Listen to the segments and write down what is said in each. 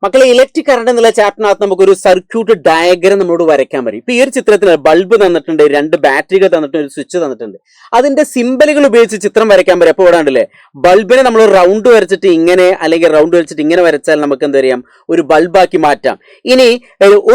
മക്കളെ, electric current എന്നുള്ള ചാപ്റ്ററിനകത്ത് നമുക്കൊരു സർക്യൂട്ട് ഡയഗ്രം നമ്മളോട് വരയ്ക്കാൻ പറയും. ഇപ്പൊ ഈ ഒരു ചിത്രത്തിൽ ബൾബ് തന്നിട്ടുണ്ട്, 2 ബാറ്ററികൾ തന്നിട്ടുണ്ട്, ഒരു സ്വിച്ച് തന്നിട്ടുണ്ട്. അതിന്റെ സിമ്പലുകൾ ഉപയോഗിച്ച് ചിത്രം വരയ്ക്കാൻ പറയും. അപ്പോൾ ഇവിടെ ഉണ്ടല്ലേ, ബൾബിനെ നമ്മൾ റൗണ്ട് വരച്ചിട്ട് ഇങ്ങനെ, അല്ലെങ്കിൽ റൗണ്ട് വരച്ചിട്ട് ഇങ്ങനെ വരച്ചാൽ നമുക്ക് എന്ത് പറയാം, ഒരു ബൾബാക്കി മാറ്റാം. ഇനി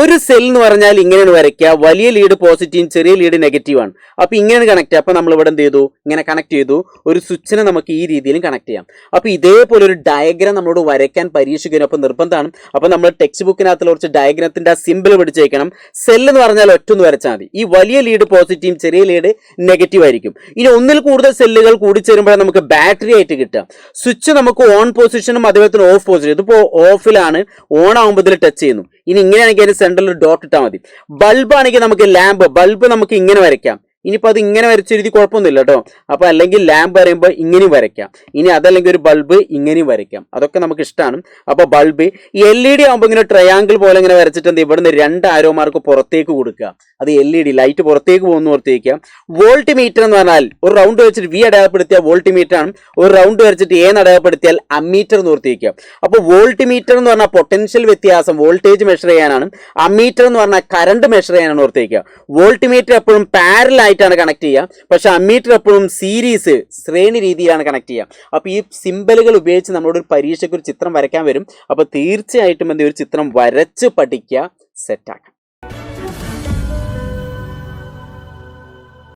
ഒരു സെൽ എന്ന് പറഞ്ഞാൽ ഇങ്ങനെയാണ് വരയ്ക്കുക, വലിയ ലീഡ് പോസിറ്റീവും ചെറിയ ലീഡ് നെഗറ്റീവ് ആണ്. അപ്പൊ ഇങ്ങനെയാണ് കണക്ട് ചെയ്യുക. അപ്പൊ നമ്മൾ ഇവിടെ എന്ത് ചെയ്തു, ഇങ്ങനെ കണക്ട് ചെയ്തു. ഒരു സ്വിച്ചിനെ നമുക്ക് ഈ രീതിയിലും കണക്ട് ചെയ്യാം. അപ്പൊ ഇതേപോലെ ഒരു ഡയഗ്രം നമ്മളോട് വരയ്ക്കാൻ പരീക്ഷിക്കുന്നു. അപ്പൊ നിർബന്ധമാണ്. അപ്പൊ നമ്മൾ ടെക്സ്റ്റ് ബുക്കിനകത്തുള്ള കുറച്ച് ഡയഗ്രത്തിന്റെ ആ സിമ്പിൾ പിടിച്ചേക്കണം. സെൽ എന്ന് പറഞ്ഞാൽ ഒറ്റൊന്ന് വരച്ചാൽ മതി. ഈ വലിയ ലീഡ് പോസിറ്റീവും ചെറിയ ലീഡ് നെഗറ്റീവ് ആയിരിക്കും. ഇനി ഒന്നിൽ കൂടുതൽ സെല്ലുകൾ കൂടിച്ചേരുമ്പോഴാണ് നമുക്ക് ബാറ്ററി ആയിട്ട് കിട്ടുക. സ്വിച്ച് നമുക്ക് ഓൺ പൊസിഷനും അതേപോലെ തന്നെ ഓഫ് പൊസിഷൻ. ഇതിപ്പോ ഓഫിലാണ്, ഓൺ ആകുമ്പോൾ ഇതിൽ ടച്ച് ചെയ്യുന്നു. ഇനി ഇങ്ങനെയാണെങ്കിൽ അതിന് സെന്ററിൽ ഡോട്ട് ഇട്ടാൽ മതി. ബൾബ് ആണെങ്കിൽ നമുക്ക് ലാമ്പ്, ബൾബ് നമുക്ക് ഇങ്ങനെ വരയ്ക്കാം. ഇനിയിപ്പോൾ അത് ഇങ്ങനെ വരച്ചെഴുതി കുഴപ്പമൊന്നുമില്ല കേട്ടോ. അപ്പോൾ അല്ലെങ്കിൽ ലാമ്പ് വരയുമ്പോൾ ഇങ്ങനെയും വരയ്ക്കാം. ഇനി അതല്ലെങ്കിൽ ഒരു ബൾബ് ഇങ്ങനെയും വരയ്ക്കാം. അതൊക്കെ നമുക്ക് ഇഷ്ടമാണ്. അപ്പോൾ ബൾബ് LED ആകുമ്പോൾ ഇങ്ങനെ ട്രയാങ്കിൾ പോലെ ഇങ്ങനെ വരച്ചിട്ട് എന്ത് ഇവിടുന്ന് 2 ആരോ മാർക്ക് പുറത്തേക്ക് കൊടുക്കുക. അത് LED ലൈറ്റ് പുറത്തേക്ക് പോകുന്ന ഓർത്തിരിക്കുക. വോൾട്ട് മീറ്റർ എന്ന് പറഞ്ഞാൽ ഒരു റൗണ്ട് വെച്ചിട്ട് V അടയാളപ്പെടുത്തിയാൽ വോൾട്ട് മീറ്റർ ആണ്. ഒരു റൗണ്ട് വരച്ചിട്ട് A അടയാളപ്പെടുത്തിയാൽ അമ്മീറ്റർ എന്ന് ഓർത്തിരിക്കുക. അപ്പോൾ വോൾട്ട് മീറ്റർ എന്ന് പറഞ്ഞാൽ പൊട്ടൻഷ്യൽ വ്യത്യാസം, വോൾട്ടേജ് മെഷർ ചെയ്യാനാണ്. അമ്മീറ്റർ എന്ന് പറഞ്ഞാൽ കറണ്ട് മെഷർ ചെയ്യാനാണ് ഓർത്തിരിക്കുക. വോൾട്ട് മീറ്റർ എപ്പോഴും പാരലൽ ആയിട്ടാണ് കണക്ട് ചെയ്യുക. പക്ഷെ അമ്മീറ്റർ എപ്പോഴും സീരീസ്, ശ്രേണി രീതിയിലാണ് കണക്ട് ചെയ്യുക. അപ്പോൾ ഈ സിമ്പലുകൾ ഉപയോഗിച്ച് നമ്മളോട് ഒരു പരീക്ഷയ്ക്ക് ഒരു ചിത്രം വരയ്ക്കാൻ വരും. അപ്പോൾ തീർച്ചയായിട്ടും ഒരു ചിത്രം വരച്ച് പഠിക്കുക, സെറ്റാക്കാം.